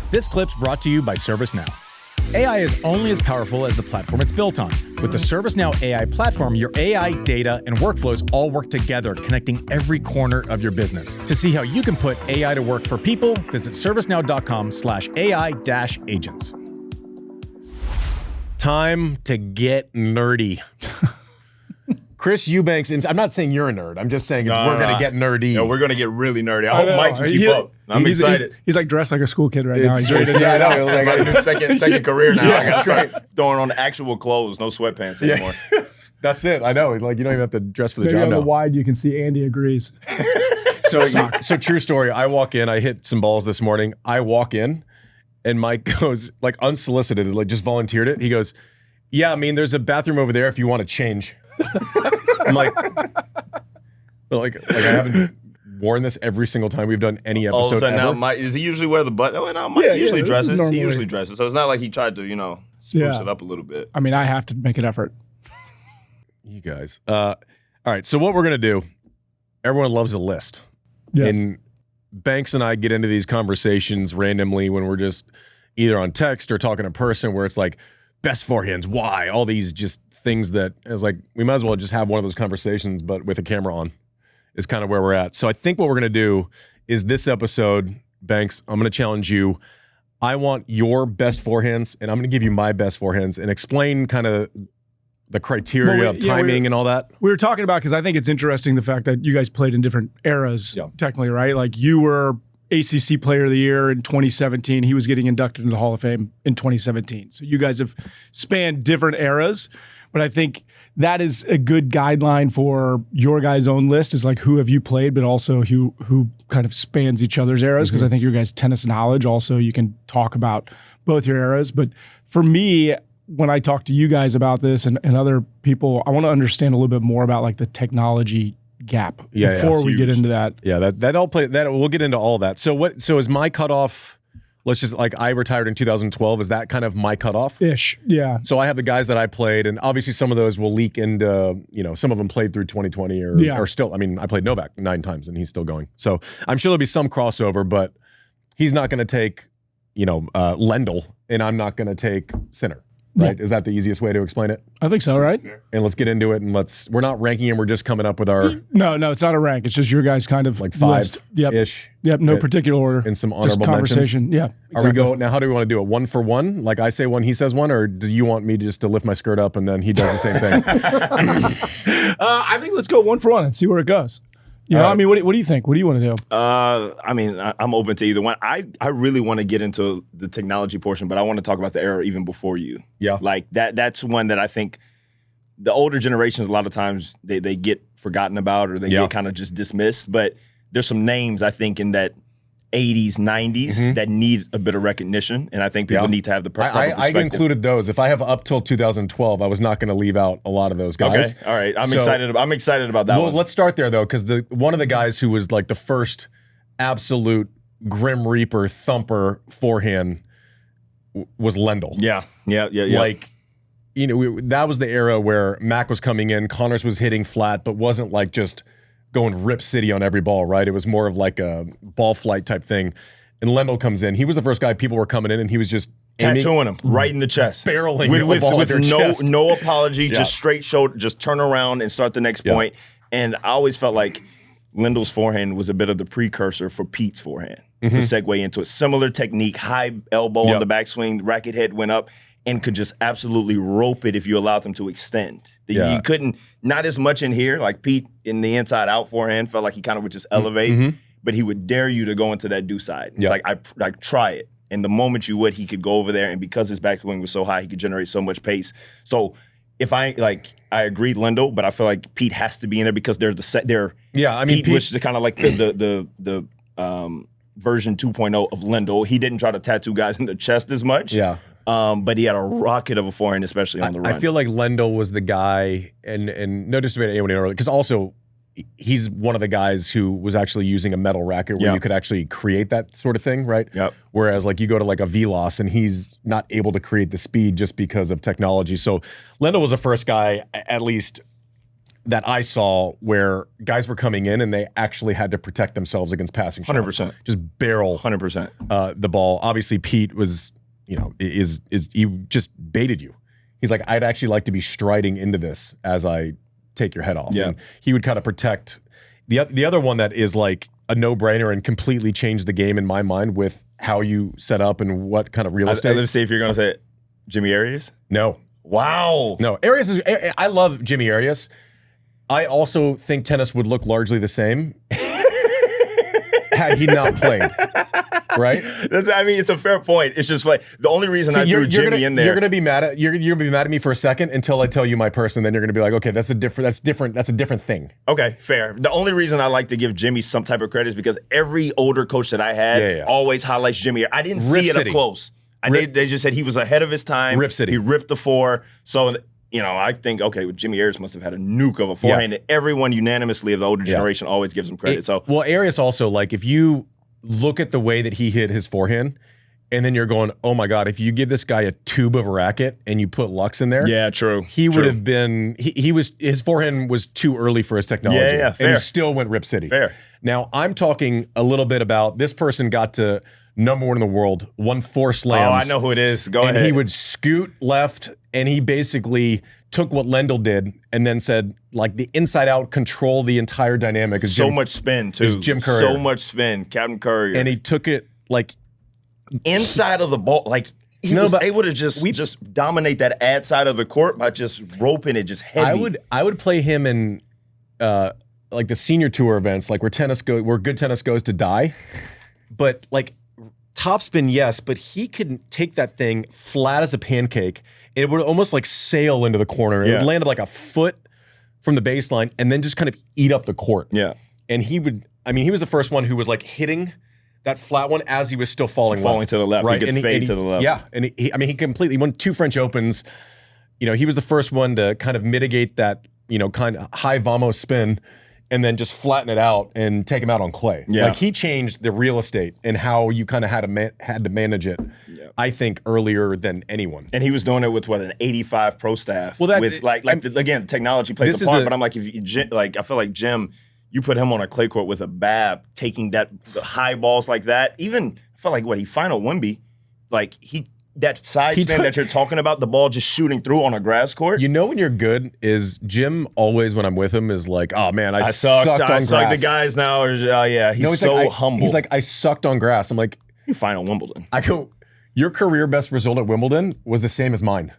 This clip's brought to you by ServiceNow. AI is only as powerful as the platform it's built on. With the ServiceNow AI platform, your AI, data, and workflows all work together, connecting every corner of your business. To see how you can put AI to work for people, visit servicenow.com/AI-agents. Time to get nerdy. Chris Eubanks, I'm not saying you're a nerd. I'm just saying we're going to get nerdy. No, we're going to get really nerdy. I hope Mike can keep up. I'm excited. He's like dressed like a school kid right now. Yeah, I know. Like I got a second career now. Yeah, I got to start throwing on actual clothes, no sweatpants anymore. That's it. I know. Like you don't even have to dress for the job on now. The wide, you can see Andy agrees. So true story. I walk in. I hit some balls this morning. I walk in, and Mike goes like unsolicited, like just volunteered it. He goes, "Yeah, I mean, there's a bathroom over there if you want to change." I'm like I haven't worn this every single time we've done any episode. All of a sudden ever. now, Mike, does he usually wear the button? Oh, no, Mike usually dresses. He usually dresses. So it's not like he tried to, spruce it up a little bit. I mean, I have to make an effort. You guys. All right, so what we're going to do, everyone loves a list. Yes. And Banks and I get into these conversations randomly when we're just either on text or talking in person where it's like, best forehands, why? All these just things that is like, we might as well just have one of those conversations, but with a camera on is kind of where we're at. So I think what we're going to do is this episode, Banks, I'm going to challenge you. I want your best forehands, and I'm going to give you my best forehands and explain kind of the criteria of timing and all that. We were talking about, because I think it's interesting the fact that you guys played in different eras, technically, right? Like you were ACC Player of the Year in 2017. He was getting inducted into the Hall of Fame in 2017. So you guys have spanned different eras. But I think that is a good guideline for your guys' own list, is like who have you played, but also who kind of spans each other's eras. Because I think your guys' tennis knowledge, also you can talk about both your eras. But for me, when I talk to you guys about this and other people, I want to understand a little bit more about like the technology gap before we get into that. Yeah, we'll get into all that. So is my cutoff? Let's just like I retired in 2012. Is that kind of my cutoff? Ish, yeah. So I have the guys that I played, and obviously some of those will leak into, some of them played through 2020 or still. I mean, I played Novak 9 times, and he's still going. So I'm sure there'll be some crossover, but he's not going to take, Lendl, and I'm not going to take Sinner. Right? Yeah. Is that the easiest way to explain it? I think so, right? And let's get into it, and we're not ranking him, we're just coming up with our... No, it's not a rank. It's just your guys kind of like 5-ish. Yep, no particular order. And some honorable just conversation. Mentions. Yeah, exactly. Now how do we want to do it? 1 for 1? Like I say one, he says one, or do you want me just to lift my skirt up and then he does the same thing? I think let's go 1 for 1 and see where it goes. I mean, what do you think? What do you want to do? I mean, I'm open to either one. I really want to get into the technology portion, but I want to talk about the era even before you. Yeah. Like that's one that I think the older generations, a lot of times they get forgotten about or they get kind of just dismissed. But there's some names, I think, in that 80s, 90s that need a bit of recognition, and I think people need to have the proper perspective. I included those. If I have up till 2012, I was not going to leave out a lot of those guys. Okay, all right. I'm excited about that one. Well, let's start there, though, because one of the guys who was like the first absolute Grim Reaper thumper forehand was Lendl. Yeah. Like, that was the era where Mac was coming in, Connors was hitting flat, but wasn't like just going Rip City on every ball, right? It was more of like a ball flight type thing. And Lendl comes in. He was the first guy people were coming in, and he was just tattooing him right in the chest, barreling with the ball in their chest. No apology, just straight shoulder, just turn around and start the next point. And I always felt like Lendl's forehand was a bit of the precursor for Pete's forehand to segue into it. Similar technique, high elbow on the backswing, racket head went up, and could just absolutely rope it if you allowed them to extend. You couldn't, not as much in here, like Pete in the inside-out forehand felt like he kind of would just elevate, but he would dare you to go into that do side. It's like, try it. And the moment you would, he could go over there, and because his backswing was so high, he could generate so much pace. So if I agreed Lendl, but I feel like Pete has to be in there because they're Pete was kind of like the version 2.0 of Lendl. He didn't try to tattoo guys in the chest as much. Yeah. But he had a rocket of a forehand, especially on the run. I feel like Lendl was the guy, and no disrespect to anyone earlier, because also he's one of the guys who was actually using a metal racket where you could actually create that sort of thing, right? Yep. Whereas like you go to like a Velos and he's not able to create the speed just because of technology. So Lendl was the first guy, at least that I saw where guys were coming in and they actually had to protect themselves against passing shots. 100%. Just barrel 100%. The ball. Obviously, Pete was, is he just baited you. He's like, I'd actually like to be striding into this as I take your head off. Yeah. And he would kind of protect. The other one that is like a no-brainer and completely changed the game in my mind with how you set up and what kind of real estate. Let's see if you're going to say it. Jimmy Arias? No. Wow. No. Arias is, I love Jimmy Arias. I also think tennis would look largely the same had he not played. Right? It's a fair point. It's just like the only reason I threw Jimmy in there. You're gonna be mad at me for a second until I tell you my person. Then you're gonna be like, okay, that's a different thing. Okay, fair. The only reason I like to give Jimmy some type of credit is because every older coach that I had always highlights Jimmy. I didn't see it up close. They just said he was ahead of his time. Rip City. He ripped the four. So I think, okay, Jimmy Arias must have had a nuke of a forehand. And everyone unanimously of the older generation always gives him credit. Well, Arias also, like, if you look at the way that he hit his forehand, and then you're going, oh my God, if you give this guy a tube of a racket and you put Lux in there, yeah, true. He would have been. His forehand was too early for his technology. Yeah, fair. And he still went Rip City. Fair. Now I'm talking a little bit about this person got to #1 in the world, won 4 slams. Oh, I know who it is. Go ahead. And he would scoot left, and he basically took what Lendl did and then said, like, the inside out control the entire dynamic. So much spin, too. Is Jim Courier. So much spin, Captain Courier. And he took it, like, inside of the ball. Like, he was able to just dominate that ad side of the court by just roping it just heavy. I would play him in, like, the senior tour events, like, where good tennis goes to die. But, like, topspin, yes, but he could take that thing flat as a pancake. It would almost like sail into the corner. It would land like a foot from the baseline and then just kind of eat up the court. Yeah. And he was the first one who was like hitting that flat one as he was still falling to the left. Right. He could fade to the left. Yeah. And he completely won 2 French Opens. He was the first one to kind of mitigate that, kind of high vamos spin and then just flatten it out and take him out on clay. Yeah. Like, he changed the real estate and how you kind of had to manage it, I think, earlier than anyone. And he was doing it with, an 85 pro staff. Well, again, technology plays a part, but I'm like, I feel like Jim, you put him on a clay court with a Bab, taking the high balls like that. Even, I felt like, he final Wimby, that side spin that you're talking about, the ball just shooting through on a grass court. When you're good is Jim always, when I'm with him, is like, oh man, I sucked on grass. The guys now are, he's so humble. He's like, I sucked on grass. I'm like, you final Wimbledon. I go, your career best result at Wimbledon was the same as mine.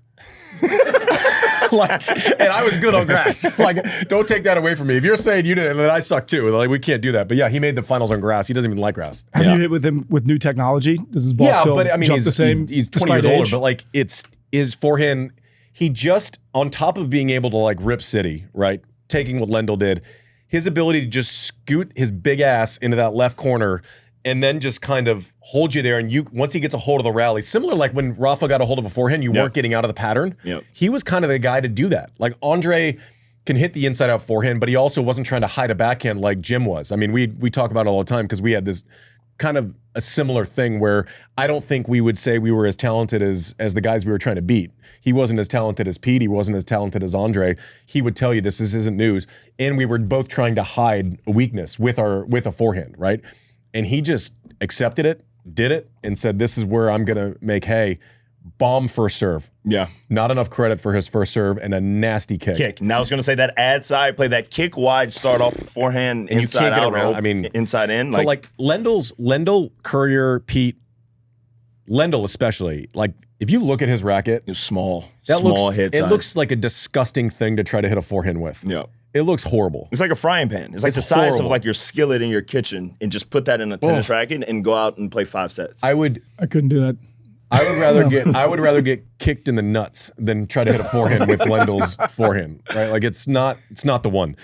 And I was good on grass. Like, don't take that away from me. If you're saying you did, then I suck too. Like, we can't do that. But yeah, he made the finals on grass. He doesn't even like grass. Have you hit with him with new technology? Does his ball still jump the same? He's 20 years older, but like, it's his forehand. He just, on top of being able to like rip city, right? Taking what Lendl did, his ability to just scoot his big ass into that left corner and then just kind of hold you there. And once he gets a hold of the rally, similar like when Rafa got a hold of a forehand, you weren't getting out of the pattern. Yep. He was kind of the guy to do that. Like, Andre can hit the inside out forehand, but he also wasn't trying to hide a backhand like Jim was. I mean, we talk about it all the time because we had this kind of a similar thing where I don't think we would say we were as talented as the guys we were trying to beat. He wasn't as talented as Pete. He wasn't as talented as Andre. He would tell you this isn't news. And we were both trying to hide a weakness with a forehand, right? And he just accepted it, did it, and said, this is where I'm going to make hay. Bomb first serve. Yeah. Not enough credit for his first serve and a nasty kick. Now I was going to say that ad side, play that kick wide, start off with forehand, and inside out. I mean, inside in. But like Lendl, Courier, Pete, Lendl especially, like, if you look at his racket, it's small hit size. It looks like a disgusting thing to try to hit a forehand with. Yeah. It looks horrible. It's like a frying pan. It's like the size horrible. of like your skillet in your kitchen, and just put that in a tennis racket and go out and play 5 sets. I couldn't do that. I would rather get kicked in the nuts than try to hit a forehand with Lendl's forehand. Right? Like, it's not the one.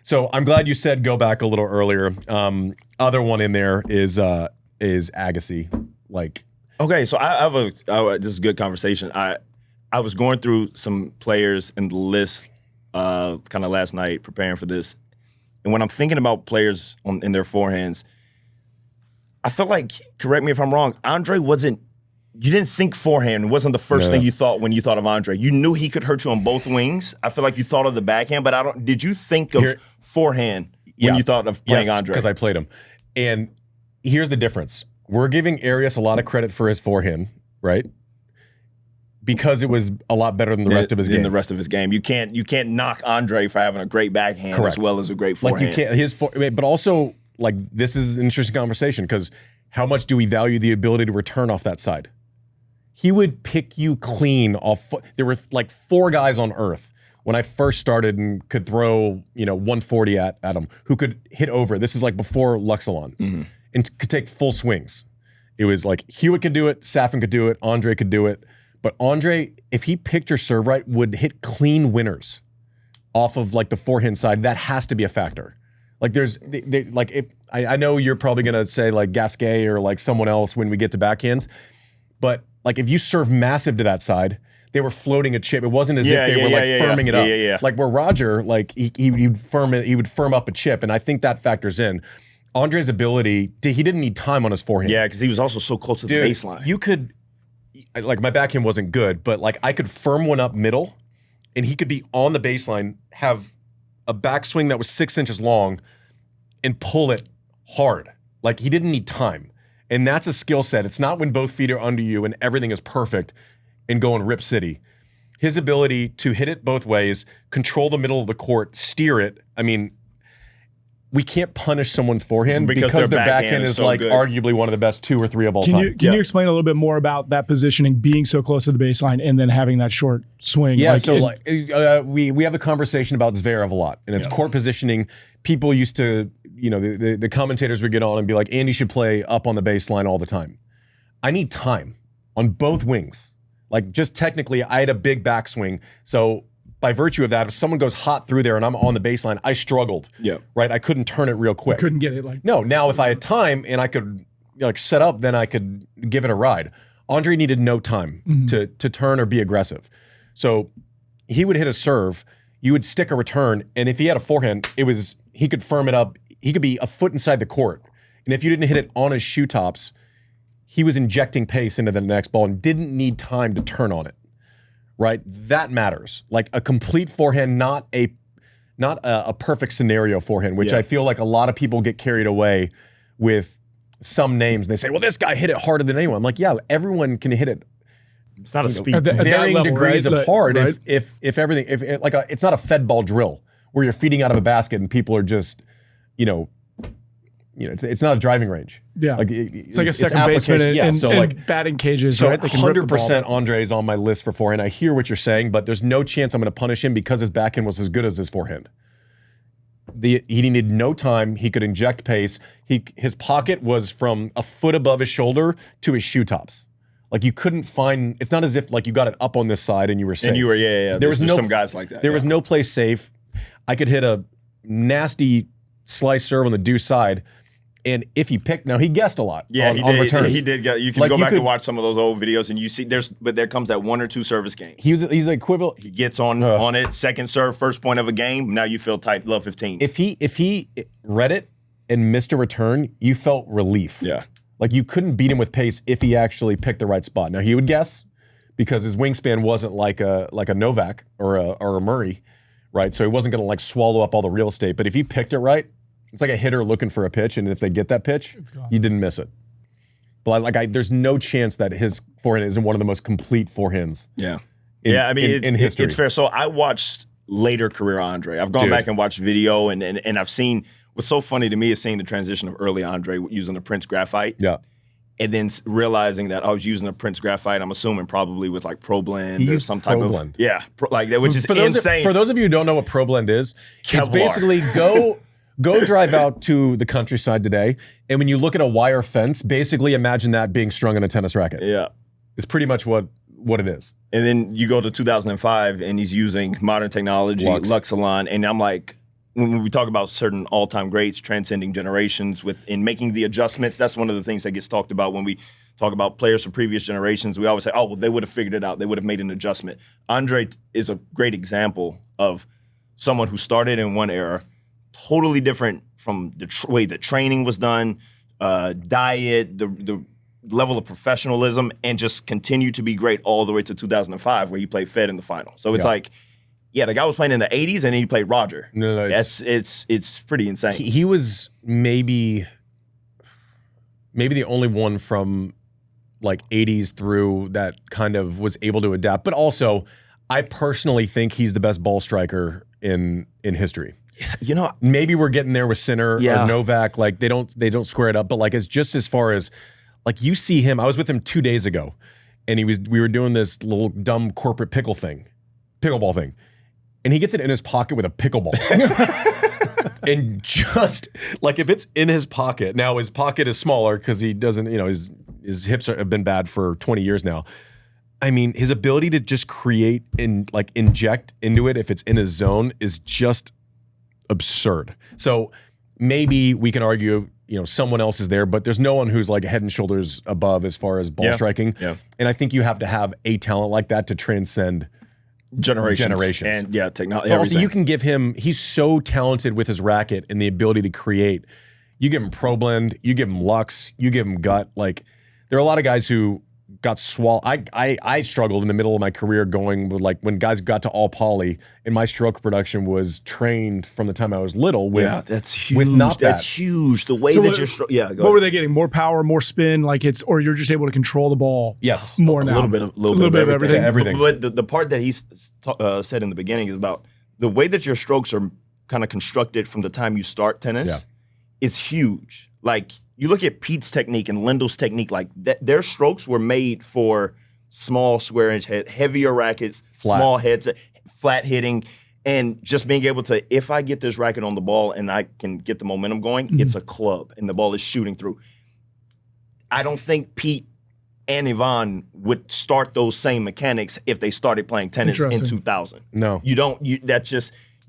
So I'm glad you said go back a little earlier. Other one in there is Agassi. Like, okay, so this is a good conversation. I was going through some players in the list kind of last night preparing for this. And when I'm thinking about players in their forehands, I felt like, correct me if I'm wrong, Andre wasn't you didn't think forehand. It wasn't the first thing you thought when you thought of Andre. You knew he could hurt you on both wings. I feel like you thought of the backhand, but did you think of forehand when you thought of playing Andre? Because I played him. And here's the difference. We're giving Arias a lot of credit for his forehand, right? Because it was a lot better than the rest of his game. The rest of his game. You can't knock Andre for having a great backhand as well as a great forehand. Like you can't but also like this is an interesting conversation because how much do we value the ability to return off that side? He would pick you clean off. There were like 4 guys on earth when I first started and could throw 140 at him who could hit over. This is like before Luxilon and could take full swings. It was like Hewitt could do it, Safin could do it, Andre could do it. But Andre, if he picked your serve right, would hit clean winners off of like the forehand side. That has to be a factor. Like I know you're probably gonna say like Gasquet or like someone else when we get to backhands, but like if you serve massive to that side, they were floating a chip. It wasn't as if they were firming it up. Yeah. Like where Roger, like he would firm up a chip, and I think that factors in. Andre's ability, he didn't need time on his forehand. Yeah, because he was also so close to the baseline. You could, like my backhand wasn't good, but like I could firm one up middle, and he could be on the baseline, have a backswing that was 6 inches long, and pull it hard. Like he didn't need time. And that's a skill set. It's not when both feet are under you and everything is perfect and go in Rip City. His ability to hit it both ways, control the middle of the court, steer it. I mean, we can't punish someone's forehand because their backhand is so like good. Arguably one of the best 2 or 3 of all time. Can you explain a little bit more about that positioning, being so close to the baseline and then having that short swing? Yeah, we have a conversation about Zverev a lot, and it's court positioning. People used to, the commentators would get on and be like, Andy should play up on the baseline all the time. I need time on both wings. Like just technically, I had a big backswing, so by virtue of that, if someone goes hot through there and I'm on the baseline, I struggled. Yeah. Right? I couldn't turn it real quick. Couldn't get it like. No, now if I had time and I could set up, then I could give it a ride. Andre needed no time to turn or be aggressive. So he would hit a serve, you would stick a return, and if he had a forehand, he could firm it up. He could be a foot inside the court. And if you didn't hit it on his shoe tops, he was injecting pace into the next ball and didn't need time to turn on it. Right, that matters. Like a complete forehand, not a perfect scenario forehand, which I feel like a lot of people get carried away with some names. They say, "Well, this guy hit it harder than anyone." I'm like, yeah, everyone can hit it. It's not a speed. Varying level, degrees of hard. Right? If everything, it's not a fed ball drill where you're feeding out of a basket and people are just, it's not a driving range. Yeah, it's like a second baseman and batting cages. So right? 100% Andre is on my list for forehand. I hear what you're saying, but there's no chance I'm going to punish him because his backhand was as good as his forehand. He needed no time. He could inject pace. His pocket was from a foot above his shoulder to his shoe tops. Like you couldn't find. It's not as if like you got it up on this side and you were safe. And you were There's some guys like that. There was no place safe. I could hit a nasty slice serve on the deuce side. And if he picked, now he guessed a lot on returns. He did. You can go back and watch some of those old videos, and you see but there comes that 1 or 2 service game. He's the equivalent. He gets on it, second serve, first point of a game. Now you feel tight, love 15. If he read it and missed a return, you felt relief. Yeah, like you couldn't beat him with pace if he actually picked the right spot. Now he would guess because his wingspan wasn't like a Novak or a Murray, right? So he wasn't going to like swallow up all the real estate. But if he picked it right. It's like a hitter looking for a pitch, and if they get that pitch, you didn't miss it. But there's no chance that his forehand isn't one of the most complete forehands. Yeah, in history. It's fair. So I watched later career Andre. I've gone back and watched video, and I've seen. What's so funny to me is seeing the transition of early Andre using the Prince graphite. Yeah. And then realizing that I was using a Prince graphite, I'm assuming probably with like Pro Blend or some type of blend. Which is insane. For those of you who don't know what Pro Blend is, Kevlar. It's basically Go drive out to the countryside today, and when you look at a wire fence, basically imagine that being strung on a tennis racket. Yeah. It's pretty much what it is. And then you go to 2005, and he's using modern technology, Luxilon, and I'm like, when we talk about certain all-time greats transcending generations in making the adjustments, that's one of the things that gets talked about when we talk about players from previous generations. We always say, oh, well, they would have figured it out. They would have made an adjustment. Andre is a great example of someone who started in one era, totally different from the way the training was done, diet, the level of professionalism and just continued to be great all the way to 2005 where he played Fed in the final. So it's like, yeah, the guy was playing in the 80s and then he played Roger. No, it's pretty insane. He was maybe the only one from like 80s through that kind of was able to adapt. But also, I personally think he's the best ball striker in history. You know, maybe we're getting there with Sinner or Novak. Like they don't square it up, but like it's just as far as like you see him. I was with him 2 days ago, and we were doing this little dumb corporate pickleball thing, and he gets it in his pocket with a pickleball. And just like if it's in his pocket, now his pocket is smaller because he doesn't, his hips have been bad for 20 years now. I mean, his ability to just create and like inject into it if it's in his zone is just absurd. So maybe we can argue, someone else is there, but there's no one who's like head and shoulders above as far as ball striking. Yeah. And I think you have to have a talent like that to transcend generations. And technology. Also, you can give him, he's so talented with his racket and the ability to create. You give him Pro Blend, you give him Lux, you give him Gut. Like, there are a lot of guys who got swallowed. I struggled in the middle of my career going with like when guys got to all poly, and my stroke production was trained from the time I was little with that's huge. With not that's huge. The way that you're what were they getting? More power, more spin, like or you're just able to control the ball. Yes, more now. A little bit of everything. Everything. But the part that he said in the beginning is about the way that your strokes are kind of constructed from the time you start tennis is huge. Like, you look at Pete's technique and Lendl's technique, like their strokes were made for small square inch head, heavier rackets, small heads, flat hitting, and just being able to, if I get this racket on the ball and I can get the momentum going, it's a club and the ball is shooting through. I don't think Pete and Ivan would start those same mechanics if they started playing tennis in 2000. No.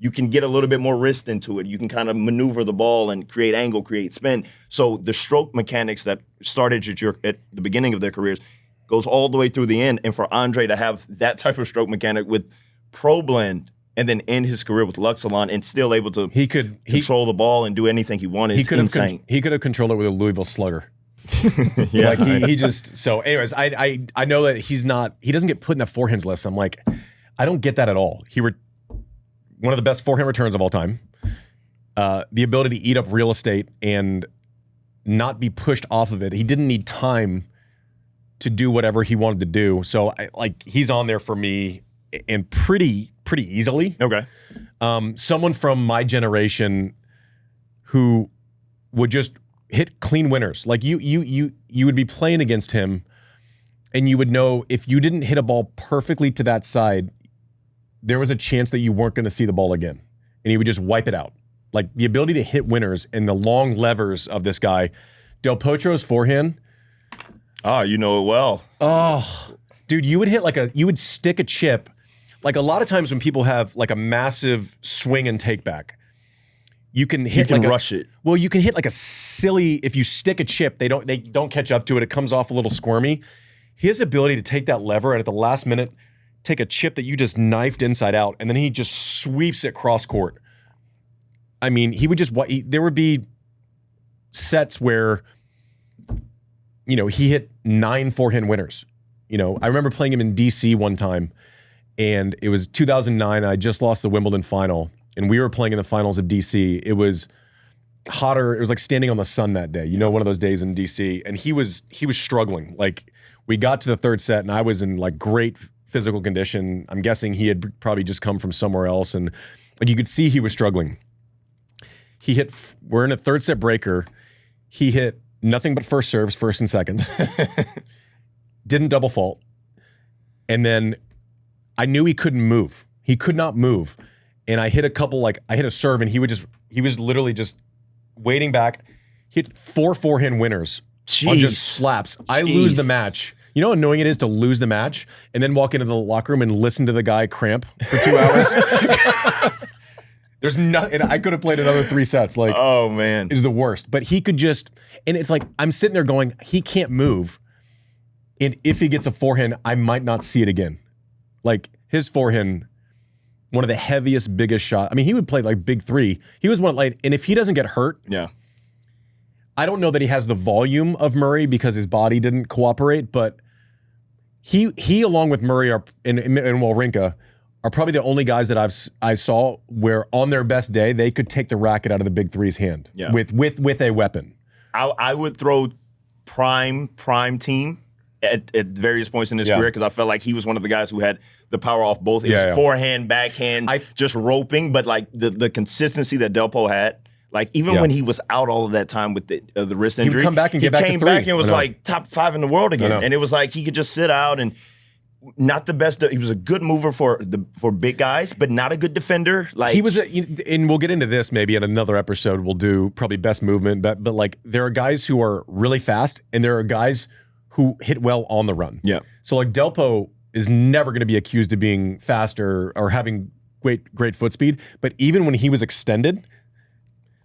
You can get a little bit more wrist into it. You can kind of maneuver the ball and create angle, create spin. So the stroke mechanics that started at the beginning of their careers goes all the way through the end. And for Andre to have that type of stroke mechanic with Pro Blend and then end his career with Luxilon and still able to control the ball and do anything he wanted, it's insane. He could have controlled it with a Louisville Slugger. Like he just so. Anyways, I know that he doesn't get put in the forehands list. I'm like, I don't get that at all. One of the best forehand returns of all time. The ability to eat up real estate and not be pushed off of it. He didn't need time to do whatever he wanted to do. So he's on there for me and pretty easily. Okay. Someone from my generation who would just hit clean winners. Like you would be playing against him and you would know if you didn't hit a ball perfectly to that side, there was a chance that you weren't going to see the ball again. And he would just wipe it out. Like the ability to hit winners and the long levers of this guy. Del Potro's forehand. Ah, you know it well. Oh, dude, you would stick a chip. Like a lot of times when people have like a massive swing and take back, you can hit rush it. Well, you can hit like a silly, if you stick a chip, they don't catch up to it. It comes off a little squirmy. His ability to take that lever and at the last minute, take a chip that you just knifed inside out, and then he just sweeps it cross court. I mean, there would be sets where, he hit 9 forehand winners. I remember playing him in DC one time, and it was 2009. I just lost the Wimbledon final, and we were playing in the finals of DC. It was hotter. It was like standing on the sun that day. One of those days in DC, and he was struggling. Like, we got to the third set, and I was in like great physical condition. I'm guessing he had probably just come from somewhere else, and like you could see he was struggling. We're in a third set breaker. He hit nothing but first serves, first and seconds. Didn't double fault. And then I knew he couldn't move. He could not move. And I hit a serve, and he was literally just waiting back. Hit 4 forehand winners on just slaps. I lose the match. You know how annoying it is to lose the match and then walk into the locker room and listen to the guy cramp for 2 hours? There's nothing. I could have played another 3 sets. Like, oh man, it is the worst. But he could just, and it's like I'm sitting there going, he can't move. And if he gets a forehand, I might not see it again. Like his forehand, one of the heaviest, biggest shots. I mean, he would play like big 3. He was one and if he doesn't get hurt, I don't know that he has the volume of Murray because his body didn't cooperate, but he along with Murray and Wawrinka are probably the only guys that I saw where on their best day they could take the racket out of the big three's hand with a weapon. I would throw prime team at various points in his career because I felt like he was one of the guys who had the power off both. It was forehand, backhand, just roping, but like the consistency that Delpo had. Like, even when he was out all of that time with the wrist injury, he would come back and get back to 3. He came back and was like top 5 in the world again. And it was like he could just sit out and not the best. He was a good mover for big guys, but not a good defender. Like he was, and we'll get into this maybe in another episode. We'll do probably best movement, but like there are guys who are really fast and there are guys who hit well on the run. Yeah. So like Delpo is never going to be accused of being faster or having great foot speed, but even when he was extended,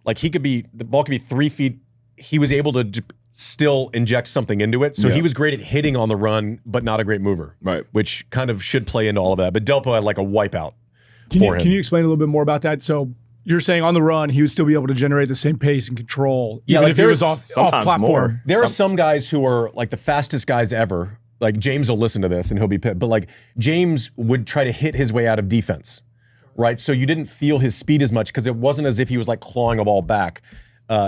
like the ball could be 3 feet. He was able to still inject something into it. So he was great at hitting on the run, but not a great mover. Right. Which kind of should play into all of that. But Delpo had like a wipeout for him. Can you explain a little bit more about that? So you're saying on the run, he would still be able to generate the same pace and control, even if he was off platform. More. There are some guys who are like the fastest guys ever. Like James will listen to this and he'll be pissed. But like James would try to hit his way out of defense. Right, so you didn't feel his speed as much because it wasn't as if he was like clawing a ball back.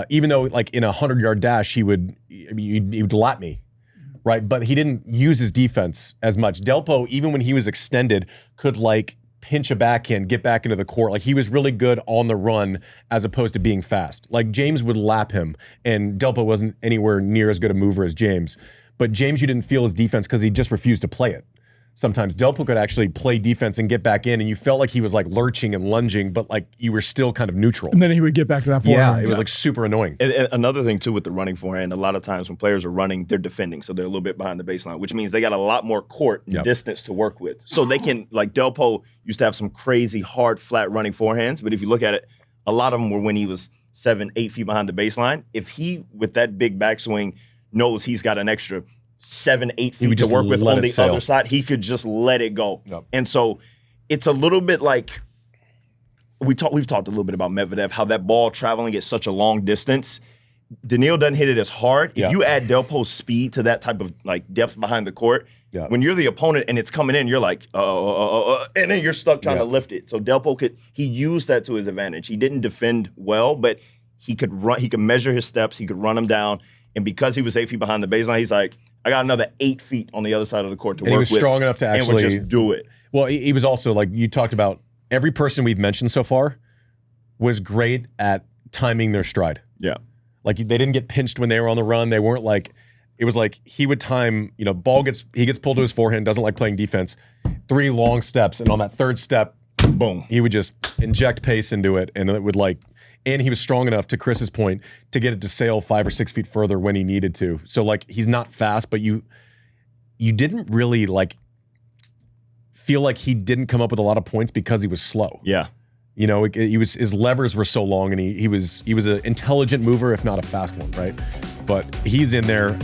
Even though like in a 100-yard dash, he would lap me, right? But he didn't use his defense as much. Delpo, even when he was extended, could like pinch a backhand, get back into the court. Like he was really good on the run as opposed to being fast. Like James would lap him, and Delpo wasn't anywhere near as good a mover as James. But James, you didn't feel his defense because he just refused to play it. Sometimes Delpo could actually play defense and get back in, and you felt like he was like lurching and lunging, but like you were still kind of neutral. And then he would get back to that forehand. Yeah, it was like super annoying. And another thing too with the running forehand, a lot of times when players are running, they're defending, so they're a little bit behind the baseline, which means they got a lot more court and distance to work with. So they can, like Delpo used to have some crazy hard, flat running forehands, but if you look at it, a lot of them were when he was 7, 8 feet behind the baseline. If he, with that big backswing, knows he's got an extra 7, 8 feet to work with on the other side, he could just let it go. Yep. And so it's a little bit like we've talked a little bit about Medvedev, how that ball traveling at such a long distance. Daniil doesn't hit it as hard. If you add Delpo's speed to that type of like depth behind the court, when you're the opponent and it's coming in, you're like, and then you're stuck trying to lift it. So Delpo he used that to his advantage. He didn't defend well, but he could run. He could measure his steps. He could run them down. And because he was 8 feet behind the baseline, he's like, I got another 8 feet on the other side of the court to work with. And he was strong enough to actually just do it. Well, he was also, like you talked about, every person we've mentioned so far was great at timing their stride. Yeah. Like they didn't get pinched when they were on the run. They weren't like, it was like he would time, he gets pulled to his forehand, doesn't like playing defense, 3 long steps, and on that 3rd step, boom, he would just inject pace into it, and it would like, and he was strong enough, to Chris's point, to get it to sail 5 or 6 feet further when he needed to. So like he's not fast, but you didn't really like feel like he didn't come up with a lot of points because he was slow. Yeah. His levers were so long, and he was an intelligent mover, if not a fast one, right? But he's in there.